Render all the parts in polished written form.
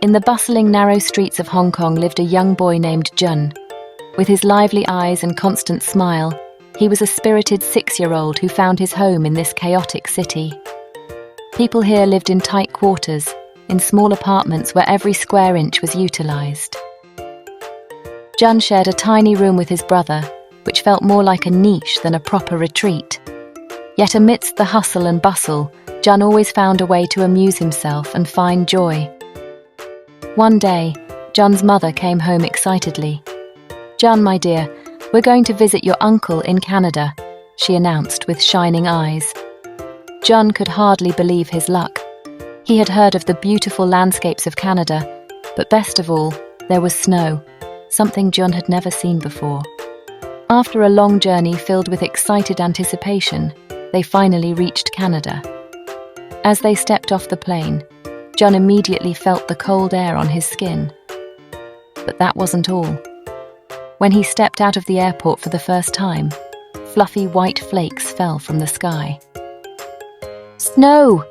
In the bustling, narrow streets of Hong Kong lived a young boy named Jun. With his lively eyes and constant smile, he was a spirited 6-year-old who found his home in this chaotic city. People here lived in tight quarters, in small apartments where every square inch was utilized. Jun shared a tiny room with his brother, which felt more like a niche than a proper retreat. Yet amidst the hustle and bustle, Jun always found a way to amuse himself and find joy. One day, Jun's mother came home excitedly. "Jun, my dear, we're going to visit your uncle in Canada," she announced with shining eyes. Jun could hardly believe his luck. He had heard of the beautiful landscapes of Canada, but best of all, there was snow, something Jun had never seen before. After a long journey filled with excited anticipation, they finally reached Canada. As they stepped off the plane, Jun immediately felt the cold air on his skin. But that wasn't all. When he stepped out of the airport for the first time, fluffy white flakes fell from the sky. "Snow!"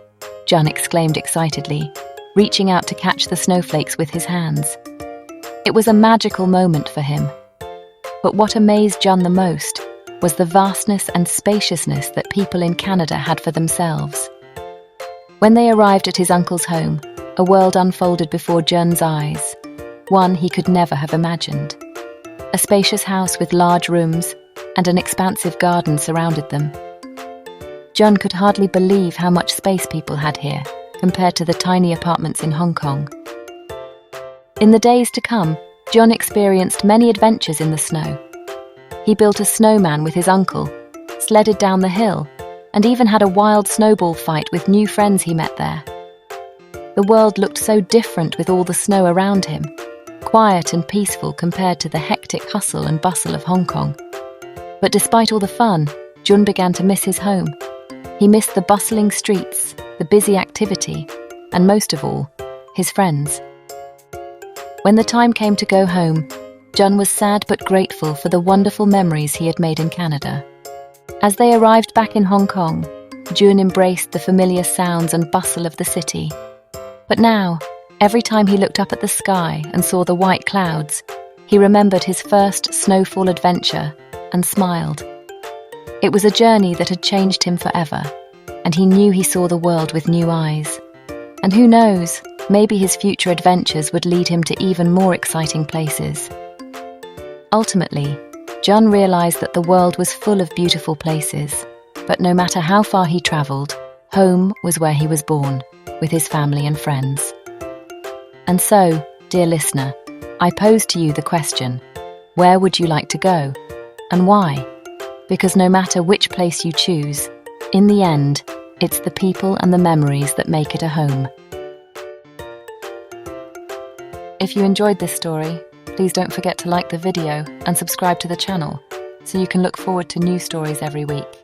Jun exclaimed excitedly, reaching out to catch the snowflakes with his hands. It was a magical moment for him. But what amazed Jun the most was the vastness and spaciousness that people in Canada had for themselves. When they arrived at his uncle's home, a world unfolded before Jun's eyes, one he could never have imagined. A spacious house with large rooms and an expansive garden surrounded them. Jun could hardly believe how much space people had here, compared to the tiny apartments in Hong Kong. In the days to come, Jun experienced many adventures in the snow. He built a snowman with his uncle, sledded down the hill, and even had a wild snowball fight with new friends he met there. The world looked so different with all the snow around him, quiet and peaceful compared to the hectic hustle and bustle of Hong Kong. But despite all the fun, Jun began to miss his home. He missed the bustling streets, the busy activity, and most of all, his friends. When the time came to go home, Jun was sad but grateful for the wonderful memories he had made in Canada. As they arrived back in Hong Kong, Jun embraced the familiar sounds and bustle of the city. But now, every time he looked up at the sky and saw the white clouds, he remembered his first snowfall adventure and smiled. It was a journey that had changed him forever, and he knew he saw the world with new eyes. And who knows, maybe his future adventures would lead him to even more exciting places. Ultimately, Jun realized that the world was full of beautiful places, but no matter how far he traveled, home was where he was born, with his family and friends. And so, dear listener, I pose to you the question, where would you like to go, and why? Because no matter which place you choose, in the end, it's the people and the memories that make it a home. If you enjoyed this story, please don't forget to like the video and subscribe to the channel so you can look forward to new stories every week.